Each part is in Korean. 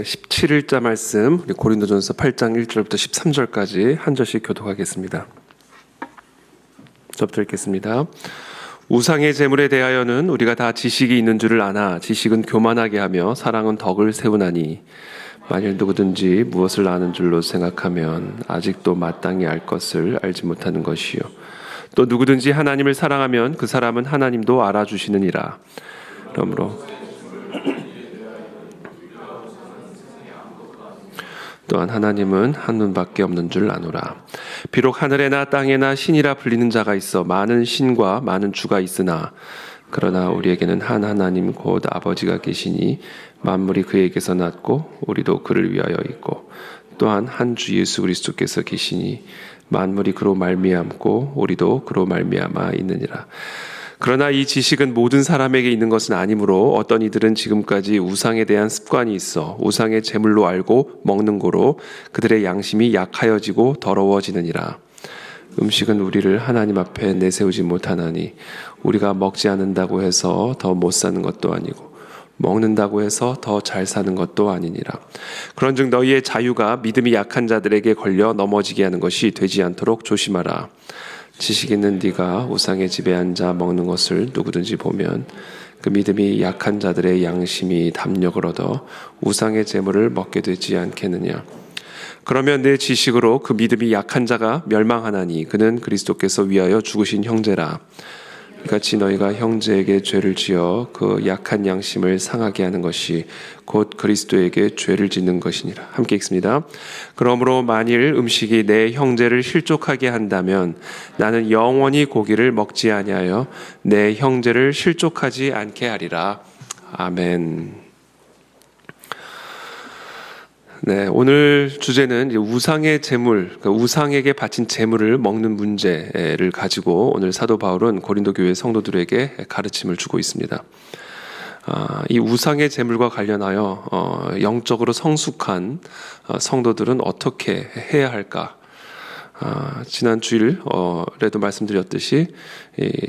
네, 17일자 말씀 우리 고린도전서 8장 1절부터 13절까지 한 절씩 교독하겠습니다. 저부터 읽겠습니다. 우상의 제물에 대하여는 우리가 다 지식이 있는 줄을 아나 지식은 교만하게 하며 사랑은 덕을 세우나니 만일 누구든지 무엇을 아는 줄로 생각하면 아직도 마땅히 알 것을 알지 못하는 것이요 또 누구든지 하나님을 사랑하면 그 사람은 하나님도 알아주시느니라. 그러므로 또한 하나님은 한 눈밖에 없는 줄 아노라. 비록 하늘에나 땅에나 신이라 불리는 자가 있어 많은 신과 많은 주가 있으나 그러나 우리에게는 한 하나님 곧 아버지가 계시니 만물이 그에게서 났고 우리도 그를 위하여 있고 또한 한 주 예수 그리스도께서 계시니 만물이 그로 말미암고 우리도 그로 말미암아 있느니라. 그러나 이 지식은 모든 사람에게 있는 것은 아니므로 어떤 이들은 지금까지 우상에 대한 습관이 있어 우상의 제물로 알고 먹는 고로 그들의 양심이 약하여지고 더러워지느니라. 음식은 우리를 하나님 앞에 내세우지 못하나니 우리가 먹지 않는다고 해서 더 못 사는 것도 아니고 먹는다고 해서 더 잘 사는 것도 아니니라. 그런즉 너희의 자유가 믿음이 약한 자들에게 걸려 넘어지게 하는 것이 되지 않도록 조심하라. 지식 있는 네가 우상의 집에 앉아 먹는 것을 누구든지 보면 그 믿음이 약한 자들의 양심이 담력을 얻어 우상의 제물을 먹게 되지 않겠느냐. 그러면 내 지식으로 그 믿음이 약한 자가 멸망하나니 그는 그리스도께서 위하여 죽으신 형제라. 이같이 너희가 형제에게 죄를 지어 그 약한 양심을 상하게 하는 것이 곧 그리스도에게 죄를 짓는 것이니라. 함께 읽습니다. 그러므로 만일 음식이 내 형제를 실족하게 한다면 나는 영원히 고기를 먹지 아니하여 내 형제를 실족하지 않게 하리라. 아멘. 네, 오늘 주제는 우상의 제물, 그러니까 우상에게 바친 제물을 먹는 문제를 가지고 오늘 사도 바울은 고린도 교회 성도들에게 가르침을 주고 있습니다. 이 우상의 제물과 관련하여 영적으로 성숙한 성도들은 어떻게 해야 할까? 지난 주일에도 말씀드렸듯이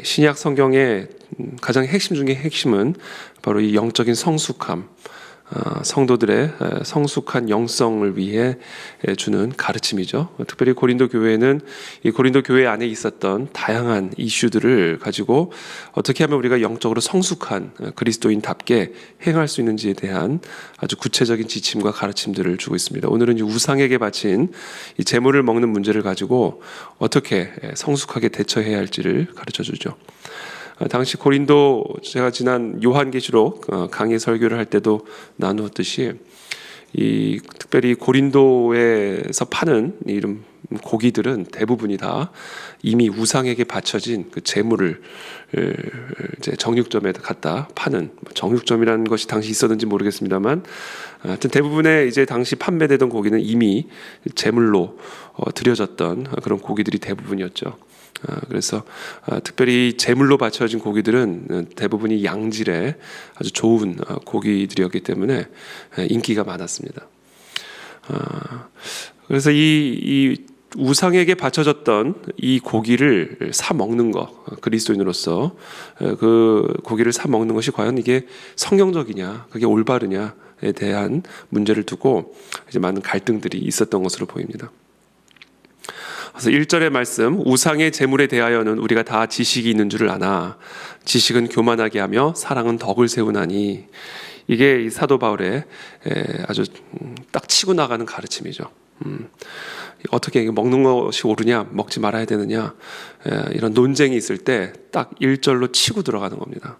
신약 성경의 가장 핵심 중의 핵심은 바로 이 영적인 성숙함, 성도들의 성숙한 영성을 위해 주는 가르침이죠. 특별히 고린도 교회는 이 고린도 교회 안에 있었던 다양한 이슈들을 가지고 어떻게 하면 우리가 영적으로 성숙한 그리스도인답게 행할 수 있는지에 대한 아주 구체적인 지침과 가르침들을 주고 있습니다. 오늘은 이 우상에게 바친 이 제물을 먹는 문제를 가지고 어떻게 성숙하게 대처해야 할지를 가르쳐 주죠. 당시 고린도, 제가 지난 요한계시록 강의 설교를 할 때도 나누었듯이 이 특별히 고린도에서 파는 이런 고기들은 대부분이 다 이미 우상에게 바쳐진 그 제물을 이제 정육점에 갖다 파는, 정육점이라는 것이 당시 있었는지 모르겠습니다만 하여튼 대부분의 이제 당시 판매되던 고기는 이미 제물로 드려졌던 그런 고기들이 대부분이었죠. 그래서 특별히 제물로 바쳐진 고기들은 대부분이 양질의 아주 좋은 고기들이었기 때문에 인기가 많았습니다. 그래서 이 우상에게 바쳐졌던 이 고기를 사 먹는 것, 그리스도인으로서 그 고기를 사 먹는 것이 과연 이게 성경적이냐, 그게 올바르냐에 대한 문제를 두고 이제 많은 갈등들이 있었던 것으로 보입니다. 그래서 1절의 말씀, 우상의 제물에 대하여는 우리가 다 지식이 있는 줄을 아나 지식은 교만하게 하며 사랑은 덕을 세우나니, 이게 이 사도 바울의 아주 딱 치고 나가는 가르침이죠. 어떻게 먹는 것이 옳으냐, 먹지 말아야 되느냐, 이런 논쟁이 있을 때 딱 1절로 치고 들어가는 겁니다.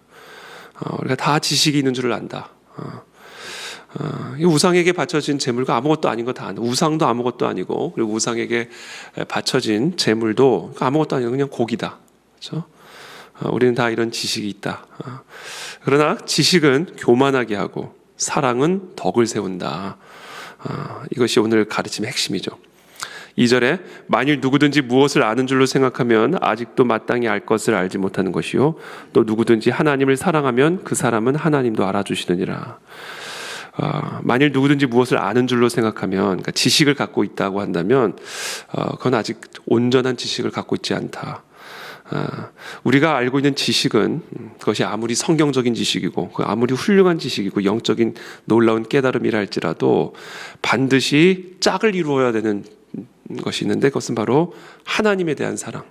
우리가 다 지식이 있는 줄을 안다. 이 우상에게 바쳐진 제물과 아무것도 아닌 거 다 안다. 우상도 아무것도 아니고, 그리고 우상에게 바쳐진 제물도 아무것도 아니고 그냥 고기다. 그렇죠? 우리는 다 이런 지식이 있다. 그러나 지식은 교만하게 하고 사랑은 덕을 세운다. 이것이 오늘 가르침의 핵심이죠. 2절에 만일 누구든지 무엇을 아는 줄로 생각하면 아직도 마땅히 알 것을 알지 못하는 것이요 또 누구든지 하나님을 사랑하면 그 사람은 하나님도 알아주시느니라. 만일 누구든지 무엇을 아는 줄로 생각하면, 그러니까 지식을 갖고 있다고 한다면 그건 아직 온전한 지식을 갖고 있지 않다. 우리가 알고 있는 지식은 그것이 아무리 성경적인 지식이고 아무리 훌륭한 지식이고 영적인 놀라운 깨달음이라 할지라도 반드시 짝을 이루어야 되는 것이 있는데 그것은 바로 하나님에 대한 사랑.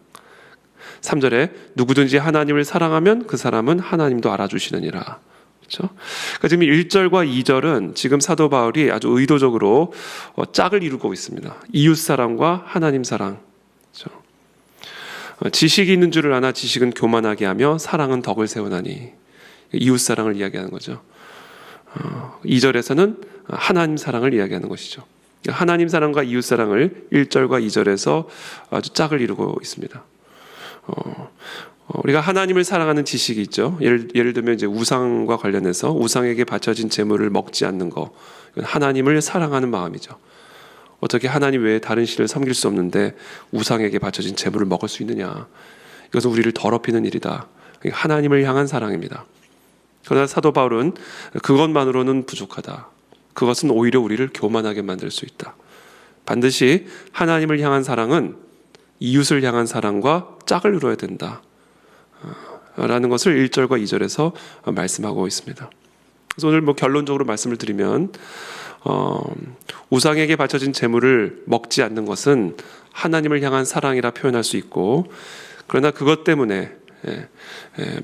3절에 누구든지 하나님을 사랑하면 그 사람은 하나님도 알아주시느니라. 그렇죠? 그러니까 지금 1절과 2절은 지금 사도 바울이 아주 의도적으로 짝을 이루고 있습니다. 이웃 사랑과 하나님 사랑. 그렇죠? 지식이 있는 줄을 아나 지식은 교만하게 하며 사랑은 덕을 세우나니. 이웃 사랑을 이야기하는 거죠. 2절에서는 하나님 사랑을 이야기하는 것이죠. 하나님 사랑과 이웃 사랑을 1절과 2절에서 아주 짝을 이루고 있습니다. 우리가 하나님을 사랑하는 지식이 있죠. 예를 들면 이제 우상과 관련해서 우상에게 바쳐진 제물을 먹지 않는 거, 이건 하나님을 사랑하는 마음이죠. 어떻게 하나님 외에 다른 신을 섬길 수 없는데 우상에게 바쳐진 제물을 먹을 수 있느냐? 이것은 우리를 더럽히는 일이다. 하나님을 향한 사랑입니다. 그러나 사도 바울은 그것만으로는 부족하다. 그것은 오히려 우리를 교만하게 만들 수 있다. 반드시 하나님을 향한 사랑은 이웃을 향한 사랑과 짝을 이루어야 된다. 라는 것을 1절과 2절에서 말씀하고 있습니다. 그래서 오늘 결론적으로 말씀을 드리면 우상에게 바쳐진 제물을 먹지 않는 것은 하나님을 향한 사랑이라 표현할 수 있고, 그러나 그것 때문에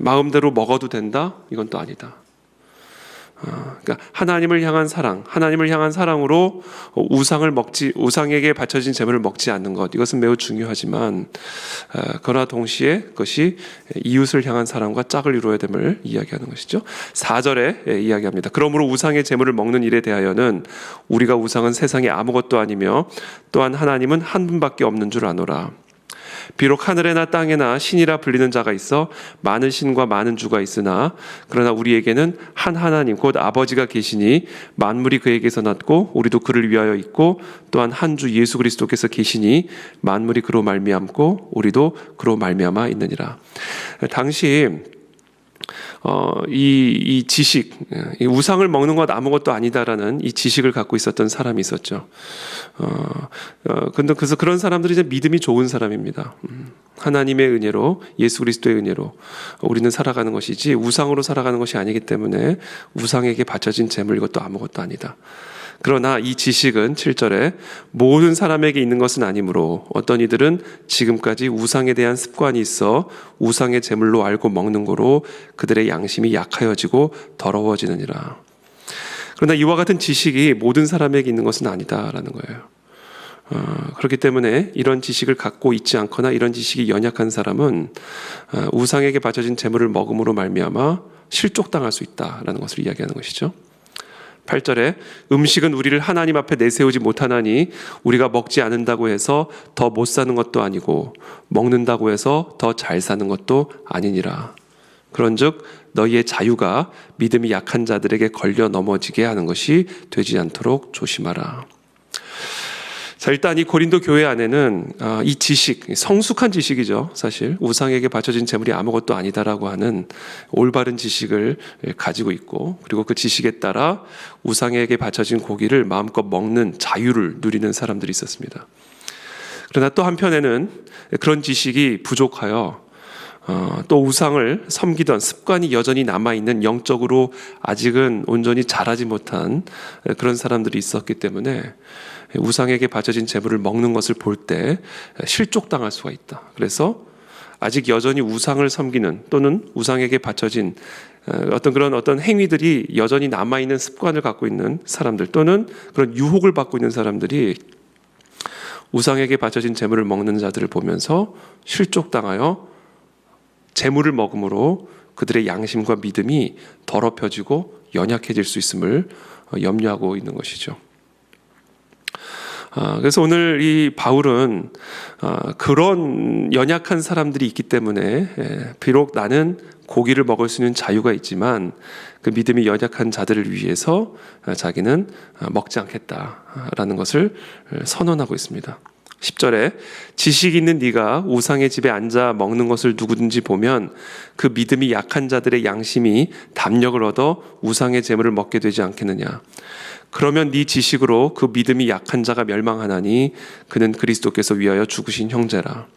마음대로 먹어도 된다? 이건 또 아니다. 그러니까 하나님을 향한 사랑, 하나님을 향한 사랑으로 우상에게 바쳐진 제물을 먹지 않는 것, 이것은 매우 중요하지만 그러나 동시에 그것이 이웃을 향한 사랑과 짝을 이루어야 됨을 이야기하는 것이죠. 4절에 이야기합니다. 그러므로 우상의 제물을 먹는 일에 대하여는 우리가 우상은 세상에 아무것도 아니며 또한 하나님은 한 분밖에 없는 줄 아노라. 비록 하늘에나 땅에나 신이라 불리는 자가 있어 많은 신과 많은 주가 있으나 그러나 우리에게는 한 하나님 곧 아버지가 계시니 만물이 그에게서 났고 우리도 그를 위하여 있고 또한 한 주 예수 그리스도께서 계시니 만물이 그로 말미암고 우리도 그로 말미암아 있느니라. 당시 이 지식, 이 우상을 먹는 것 아무것도 아니다라는 이 지식을 갖고 있었던 사람이 있었죠. 근데 그래서 그런 사람들이 이제 믿음이 좋은 사람입니다. 하나님의 은혜로, 예수 그리스도의 은혜로 우리는 살아가는 것이지 우상으로 살아가는 것이 아니기 때문에 우상에게 바쳐진 재물 이것도 아무것도 아니다. 그러나 이 지식은 7절에 모든 사람에게 있는 것은 아니므로 어떤 이들은 지금까지 우상에 대한 습관이 있어 우상의 제물로 알고 먹는 거로 그들의 양심이 약하여지고 더러워지느니라. 그러나 이와 같은 지식이 모든 사람에게 있는 것은 아니다라는 거예요. 그렇기 때문에 이런 지식을 갖고 있지 않거나 이런 지식이 연약한 사람은 우상에게 바쳐진 제물을 먹음으로 말미암아 실족당할 수 있다라는 것을 이야기하는 것이죠. 8절에 음식은 우리를 하나님 앞에 내세우지 못하나니 우리가 먹지 않는다고 해서 더 못 사는 것도 아니고 먹는다고 해서 더 잘 사는 것도 아니니라. 그런즉 너희의 자유가 믿음이 약한 자들에게 걸려 넘어지게 하는 것이 되지 않도록 조심하라. 자, 일단 이 고린도 교회 안에는 이 지식, 성숙한 지식이죠. 사실 우상에게 바쳐진 제물이 아무것도 아니다라고 하는 올바른 지식을 가지고 있고, 그리고 그 지식에 따라 우상에게 바쳐진 고기를 마음껏 먹는 자유를 누리는 사람들이 있었습니다. 그러나 또 한편에는 그런 지식이 부족하여 또 우상을 섬기던 습관이 여전히 남아있는, 영적으로 아직은 온전히 자라지 못한 그런 사람들이 있었기 때문에 우상에게 바쳐진 제물을 먹는 것을 볼 때 실족당할 수가 있다. 그래서 아직 여전히 우상을 섬기는 또는 우상에게 바쳐진 어떤 행위들이 여전히 남아있는 습관을 갖고 있는 사람들, 또는 그런 유혹을 받고 있는 사람들이 우상에게 바쳐진 제물을 먹는 자들을 보면서 실족당하여 제물을 먹음으로 그들의 양심과 믿음이 더럽혀지고 연약해질 수 있음을 염려하고 있는 것이죠. 그래서 오늘 이 바울은 그런 연약한 사람들이 있기 때문에 비록 나는 고기를 먹을 수 있는 자유가 있지만 그 믿음이 연약한 자들을 위해서 자기는 먹지 않겠다라는 것을 선언하고 있습니다. 10절에 지식 있는 네가 우상의 집에 앉아 먹는 것을 누구든지 보면 그 믿음이 약한 자들의 양심이 담력을 얻어 우상의 제물을 먹게 되지 않겠느냐. 그러면 네 지식으로 그 믿음이 약한 자가 멸망하나니 그는 그리스도께서 위하여 죽으신 형제라.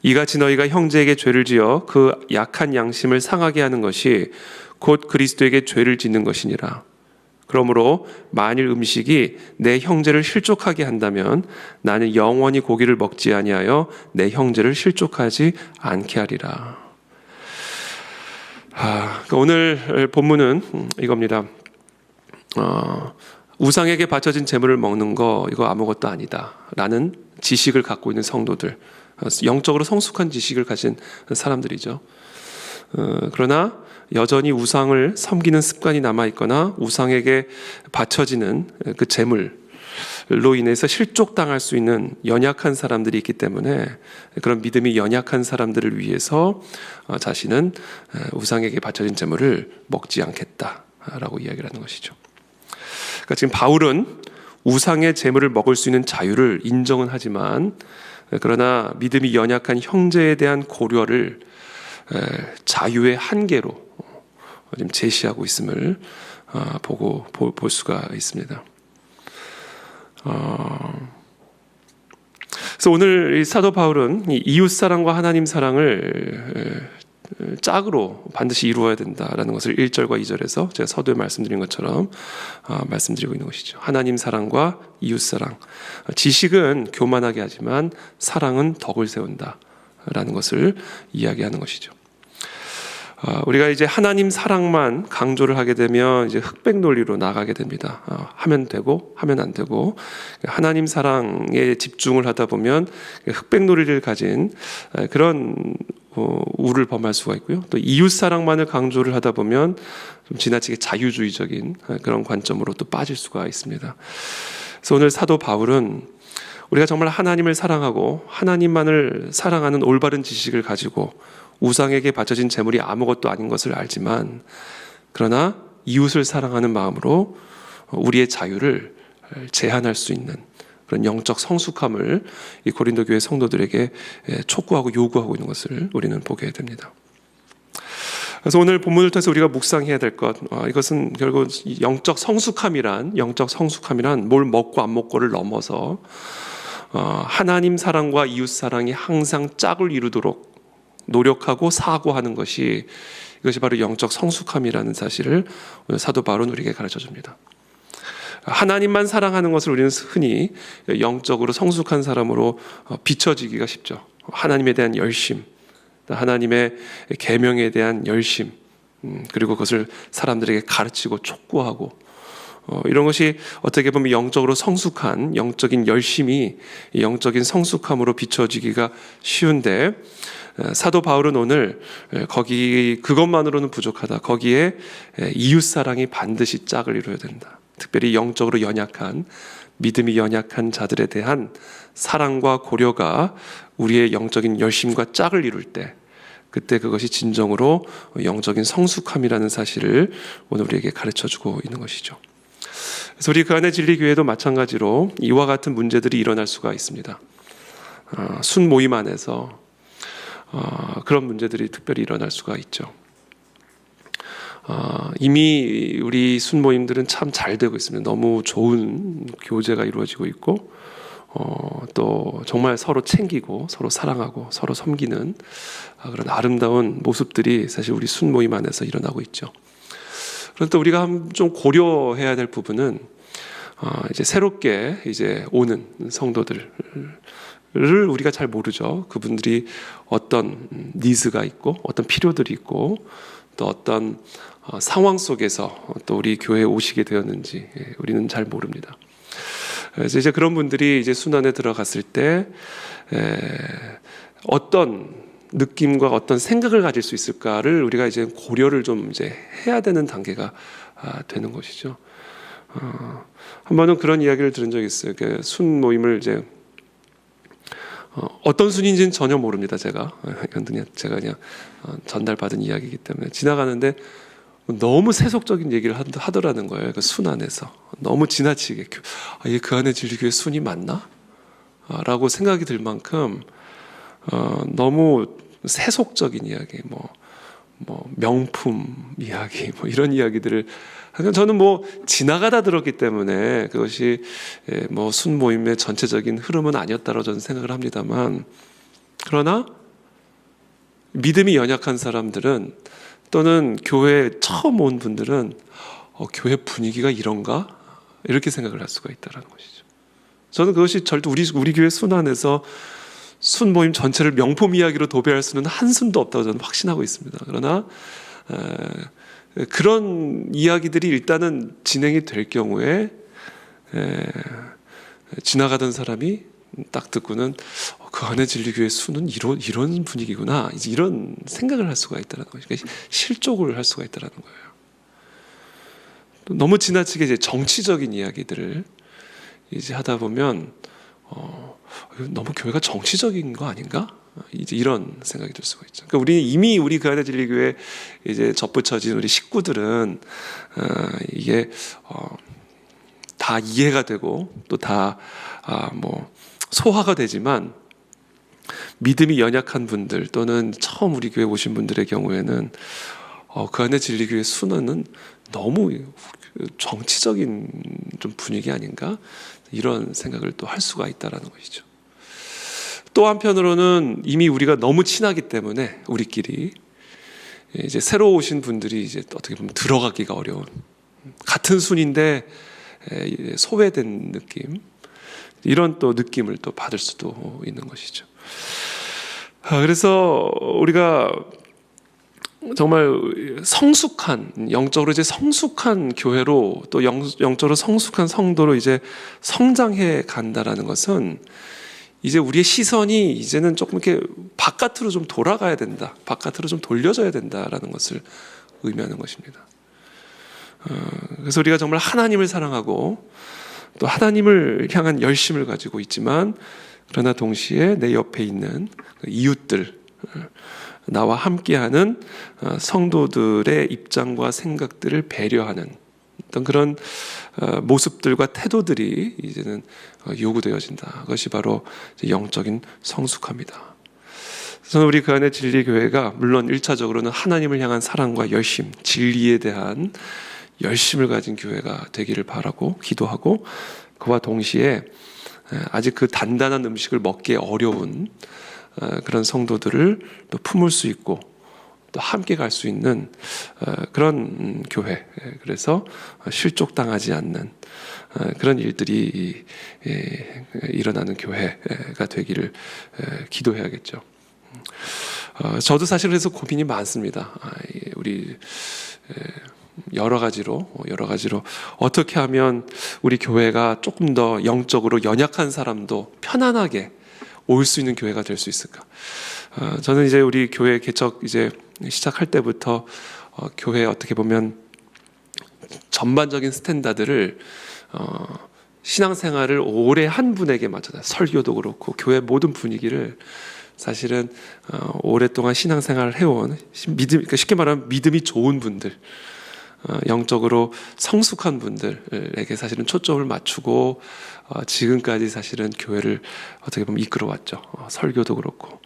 이같이 너희가 형제에게 죄를 지어 그 약한 양심을 상하게 하는 것이 곧 그리스도에게 죄를 짓는 것이니라. 그러므로 만일 음식이 내 형제를 실족하게 한다면 나는 영원히 고기를 먹지 아니하여 내 형제를 실족하지 않게 하리라. 그러니까 오늘 본문은 이겁니다. 우상에게 바쳐진 제물을 먹는 거 이거 아무것도 아니다 라는 지식을 갖고 있는 성도들, 영적으로 성숙한 지식을 가진 사람들이죠. 그러나 여전히 우상을 섬기는 습관이 남아있거나 우상에게 바쳐지는 그 제물로 인해서 실족당할 수 있는 연약한 사람들이 있기 때문에 그런 믿음이 연약한 사람들을 위해서 자신은 우상에게 바쳐진 제물을 먹지 않겠다라고 이야기를 하는 것이죠. 그러니까 지금 바울은 우상의 제물을 먹을 수 있는 자유를 인정은 하지만 그러나 믿음이 연약한 형제에 대한 고려를 자유의 한계로 지금 제시하고 있음을 볼 수가 있습니다. 그래서 오늘 이 사도 바울은 이 이웃 사랑과 하나님 사랑을 짝으로 반드시 이루어야 된다라는 것을 1절과 2절에서 제가 서두에 말씀드린 것처럼 말씀드리고 있는 것이죠. 하나님 사랑과 이웃 사랑. 지식은 교만하게 하지만 사랑은 덕을 세운다라는 것을 이야기하는 것이죠. 우리가 이제 하나님 사랑만 강조를 하게 되면 이제 흑백 논리로 나가게 됩니다. 하면 되고 하면 안 되고 하나님 사랑에 집중을 하다 보면 흑백 논리를 가진 그런 우를 범할 수가 있고요. 또 이웃 사랑만을 강조를 하다 보면 좀 지나치게 자유주의적인 그런 관점으로 또 빠질 수가 있습니다. 그래서 오늘 사도 바울은 우리가 정말 하나님을 사랑하고 하나님만을 사랑하는 올바른 지식을 가지고 우상에게 바쳐진 제물이 아무것도 아닌 것을 알지만 그러나 이웃을 사랑하는 마음으로 우리의 자유를 제한할 수 있는 그런 영적 성숙함을 이 고린도 교회 성도들에게 촉구하고 요구하고 있는 것을 우리는 보게 됩니다. 그래서 오늘 본문을 통해서 우리가 묵상해야 될 것, 이것은 결국 영적 성숙함이란 뭘 먹고 안 먹고를 넘어서 하나님 사랑과 이웃 사랑이 항상 짝을 이루도록 노력하고 사고하는 것이 이것이 바로 영적 성숙함이라는 사실을 오늘 사도 바울은 우리에게 가르쳐 줍니다. 하나님만 사랑하는 것을 우리는 흔히 영적으로 성숙한 사람으로 비춰지기가 쉽죠. 하나님에 대한 열심, 하나님의 계명에 대한 열심, 그리고 그것을 사람들에게 가르치고 촉구하고 이런 것이 어떻게 보면 영적으로 성숙한 영적인 열심이 영적인 성숙함으로 비춰지기가 쉬운데 사도 바울은 오늘 그것만으로는 부족하다. 거기에 이웃 사랑이 반드시 짝을 이루어야 된다. 특별히 영적으로 연약한 믿음이 연약한 자들에 대한 사랑과 고려가 우리의 영적인 열심과 짝을 이룰 때 그때 그것이 진정으로 영적인 성숙함이라는 사실을 오늘 우리에게 가르쳐주고 있는 것이죠. 그래서 우리 그 안의 진리교회도 마찬가지로 이와 같은 문제들이 일어날 수가 있습니다. 순 모임 안에서 그런 문제들이 특별히 일어날 수가 있죠. 이미 우리 순모임들은 참 잘 되고 있습니다. 너무 좋은 교제가 이루어지고 있고 또 정말 서로 챙기고 서로 사랑하고 서로 섬기는 그런 아름다운 모습들이 사실 우리 순모임 안에서 일어나고 있죠. 그런데 또 우리가 좀 고려해야 될 부분은 이제 새롭게 이제 오는 성도들을 우리가 잘 모르죠. 그분들이 어떤 니즈가 있고 어떤 필요들이 있고 또 어떤 상황 속에서 또 우리 교회에 오시게 되었는지 우리는 잘 모릅니다. 그래서 이제 그런 분들이 이제 순환에 들어갔을 때 어떤 느낌과 어떤 생각을 가질 수 있을까를 우리가 이제 고려를 좀 이제 해야 되는 단계가 되는 것이죠. 한 번은 그런 이야기를 들은 적이 있어요. 순 모임을 이제 어떤 순인지는 전혀 모릅니다. 제가 그냥 전달받은 이야기이기 때문에 지나가는데 너무 세속적인 얘기를 하더라는 거예요. 그 순 안에서 너무 지나치게 그 안에 진리교회 순이 맞나? 라고 생각이 들 만큼 너무 세속적인 이야기, 뭐 명품 이야기, 이런 이야기들을 저는 지나가다 들었기 때문에 그것이 순 모임의 전체적인 흐름은 아니었다고 저는 생각을 합니다만 그러나 믿음이 연약한 사람들은 또는 교회에 처음 온 분들은 교회 분위기가 이런가? 이렇게 생각을 할 수가 있다는 것이죠. 저는 그것이 절대 우리 교회 순 안에서 순 모임 전체를 명품 이야기로 도배할 수는 한순도 없다고 저는 확신하고 있습니다. 그러나 그런 이야기들이 일단은 진행이 될 경우에 지나가던 사람이 딱 듣고는 그 안에 진리교회 수는 이런 분위기구나, 이제 이런 생각을 할 수가 있다는 거죠. 그러니까 실족을 할 수가 있다는 거예요. 너무 지나치게 이제 정치적인 이야기들을 이제 하다 보면 너무 교회가 정치적인 거 아닌가? 이제 이런 생각이 들 수가 있죠. 그러니까 우리 그 안에 진리교회 이제 접붙여진 우리 식구들은 이게 다 이해가 되고 또 다 소화가 되지만, 믿음이 연약한 분들 또는 처음 우리 교회 오신 분들의 경우에는 그 안에 진리교회 순환은 너무 정치적인 좀 분위기 아닌가? 이런 생각을 또 할 수가 있다라는 것이죠. 또 한편으로는 이미 우리가 너무 친하기 때문에 우리끼리 이제 새로 오신 분들이 이제 어떻게 보면 들어가기가 어려운, 같은 순인데 소외된 느낌, 이런 또 느낌을 또 받을 수도 있는 것이죠. 그래서 우리가 정말 영적으로 이제 성숙한 교회로, 또 영적으로 성숙한 성도로 이제 성장해 간다라는 것은 이제 우리의 시선이 이제는 조금 이렇게 바깥으로 좀 돌아가야 된다, 바깥으로 좀 돌려져야 된다라는 것을 의미하는 것입니다. 그래서 우리가 정말 하나님을 사랑하고 또 하나님을 향한 열심을 가지고 있지만, 그러나 동시에 내 옆에 있는 이웃들, 나와 함께하는 성도들의 입장과 생각들을 배려하는 어떤 그런 모습들과 태도들이 이제는 요구되어진다. 그것이 바로 영적인 성숙함이다. 저는 우리 그 안에 진리교회가 물론 1차적으로는 하나님을 향한 사랑과 열심, 진리에 대한 열심을 가진 교회가 되기를 바라고 기도하고, 그와 동시에 아직 그 단단한 음식을 먹기 어려운 그런 성도들을 또 품을 수 있고 또 함께 갈 수 있는 그런 교회, 그래서 실족당하지 않는 그런 일들이 일어나는 교회가 되기를 기도해야겠죠. 저도 사실 그래서 고민이 많습니다. 우리 여러 가지로 어떻게 하면 우리 교회가 조금 더 영적으로 연약한 사람도 편안하게 올 수 있는 교회가 될 수 있을까? 저는 이제 우리 교회 개척 이제 시작할 때부터 교회 어떻게 보면 전반적인 스탠다드를 신앙생활을 오래 한 분에게 맞춰서, 설교도 그렇고 교회 모든 분위기를 사실은 오랫동안 신앙생활을 해온 그러니까 쉽게 말하면 믿음이 좋은 분들, 영적으로 성숙한 분들에게 사실은 초점을 맞추고 지금까지 사실은 교회를 어떻게 보면 이끌어왔죠. 설교도 그렇고.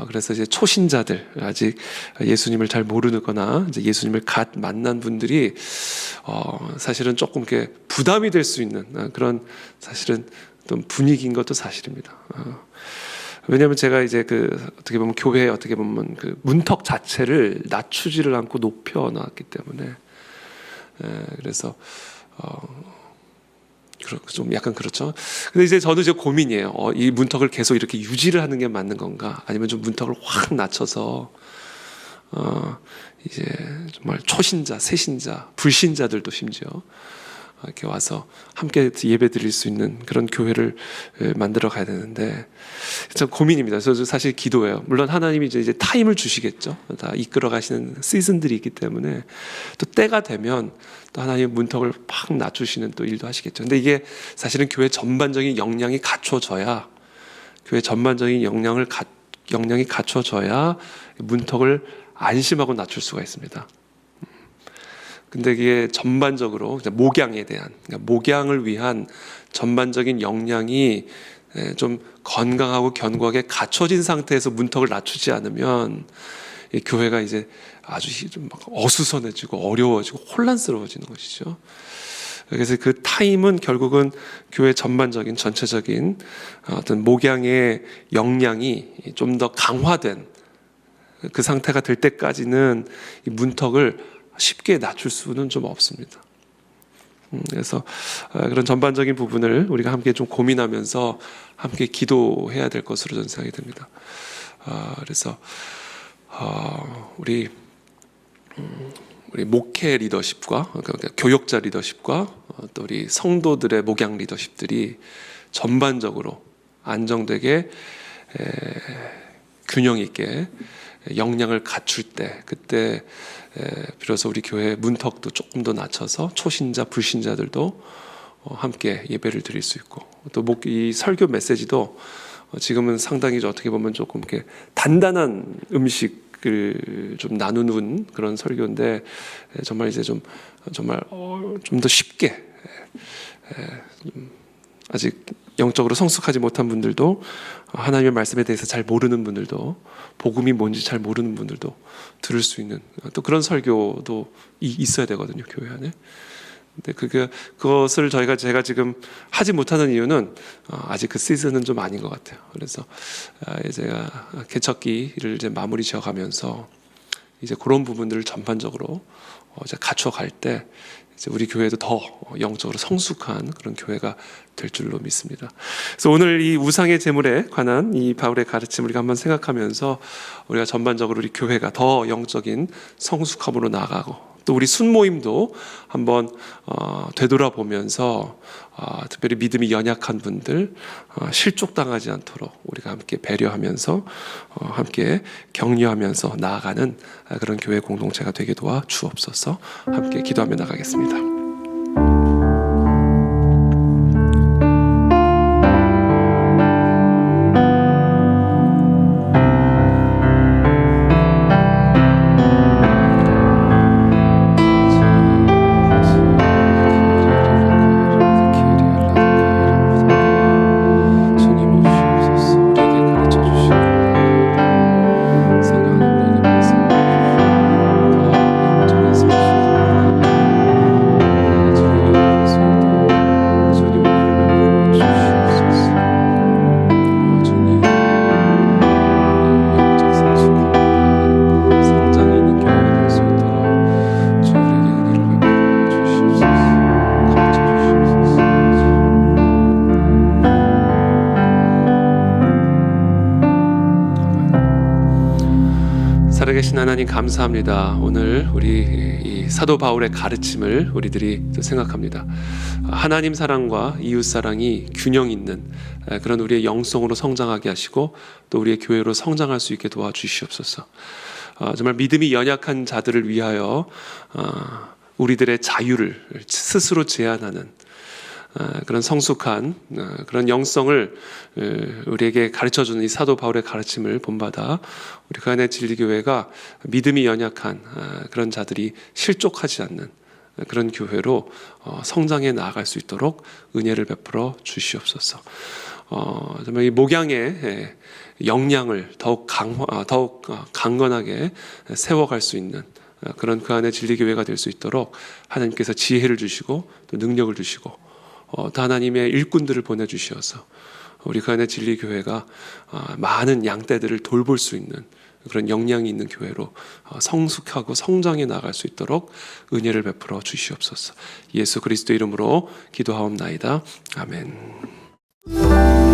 그래서 이제 초신자들, 아직 예수님을 잘 모르거나 이제 예수님을 갓 만난 분들이 사실은 조금 이렇게 부담이 될 수 있는 그런 사실은 어떤 분위기인 것도 사실입니다. 왜냐하면 제가 이제 어떻게 보면 교회에 어떻게 보면 그 문턱 자체를 낮추지를 않고 높여놨기 때문에, 그래서 좀 약간 그렇죠. 근데 이제 저도 이제 고민이에요. 이 문턱을 계속 이렇게 유지를 하는 게 맞는 건가? 아니면 좀 문턱을 확 낮춰서 이제 정말 초신자, 새신자, 불신자들도 심지어 이렇게 와서 함께 예배 드릴 수 있는 그런 교회를 만들어 가야 되는데, 참 고민입니다. 저도 사실 기도해요. 물론 하나님이 이제 타임을 주시겠죠. 다 이끌어 가시는 시즌들이 있기 때문에 또 때가 되면 또 하나님의 문턱을 팍 낮추시는 또 일도 하시겠죠. 근데 이게 사실은 교회 전반적인 역량이 갖춰져야, 역량이 갖춰져야 문턱을 안심하고 낮출 수가 있습니다. 근데 이게 전반적으로 목양에 대한, 그러니까 목양을 위한 전반적인 역량이 좀 건강하고 견고하게 갖춰진 상태에서 문턱을 낮추지 않으면 이 교회가 이제 아주 좀 어수선해지고 어려워지고 혼란스러워지는 것이죠. 그래서 그 타임은 결국은 교회 전반적인 전체적인 어떤 목양의 역량이 좀 더 강화된 그 상태가 될 때까지는 이 문턱을 쉽게 낮출 수는 좀 없습니다. 그래서 그런 전반적인 부분을 우리가 함께 좀 고민하면서 함께 기도해야 될 것으로 저는 생각이 듭니다. 그래서 우리 목회 리더십과 그러니까 교역자 리더십과 또 우리 성도들의 목양 리더십들이 전반적으로 안정되게 균형 있게 역량을 갖출 때, 그때 비로소 우리 교회 문턱도 조금 더 낮춰서 초신자, 불신자들도 함께 예배를 드릴 수 있고, 또 이 설교 메시지도 지금은 상당히 어떻게 보면 조금 이렇게 단단한 음식을 좀 나누는 그런 설교인데, 정말 이제 좀 더 쉽게 아직 영적으로 성숙하지 못한 분들도, 하나님의 말씀에 대해서 잘 모르는 분들도, 복음이 뭔지 잘 모르는 분들도 들을 수 있는 또 그런 설교도 있어야 되거든요, 교회 안에. 근데 그것을 제가 지금 하지 못하는 이유는 아직 그 시즌은 좀 아닌 것 같아요. 그래서 제가 개척기를 이제 마무리 지어가면서 이제 그런 부분들을 전반적으로 이제 갖춰갈 때 이제 우리 교회도 더 영적으로 성숙한 그런 교회가 될 줄로 믿습니다. 그래서 오늘 이 우상의 제물에 관한 이 바울의 가르침 우리가 한번 생각하면서 우리가 전반적으로 우리 교회가 더 영적인 성숙함으로 나아가고, 또 우리 순모임도 한번 되돌아보면서 특별히 믿음이 연약한 분들 실족당하지 않도록 우리가 함께 배려하면서 함께 격려하면서 나아가는 그런 교회 공동체가 되게 도와 주옵소서. 함께 기도하며 나가겠습니다. 살아계신 하나님 감사합니다. 오늘 우리 이 사도 바울의 가르침을 우리들이 생각합니다. 하나님 사랑과 이웃 사랑이 균형 있는 그런 우리의 영성으로 성장하게 하시고, 또 우리의 교회로 성장할 수 있게 도와주시옵소서. 정말 믿음이 연약한 자들을 위하여 우리들의 자유를 스스로 제한하는 그런 성숙한 그런 영성을 우리에게 가르쳐주는 이 사도 바울의 가르침을 본받아 우리 가인의 진리교회가 믿음이 연약한 그런 자들이 실족하지 않는 그런 교회로 성장해 나아갈 수 있도록 은혜를 베풀어 주시옵소서. 정말 이 목양의 역량을 더욱 강건하게 세워갈 수 있는 그런 그 안에 진리교회가 될 수 있도록 하나님께서 지혜를 주시고 또 능력을 주시고, 또 하나님의 일꾼들을 보내주셔서 우리 그 안에 진리교회가 많은 양떼들을 돌볼 수 있는 그런 역량이 있는 교회로 성숙하고 성장해 나갈 수 있도록 은혜를 베풀어 주시옵소서. 예수 그리스도 이름으로 기도하옵나이다. 아멘.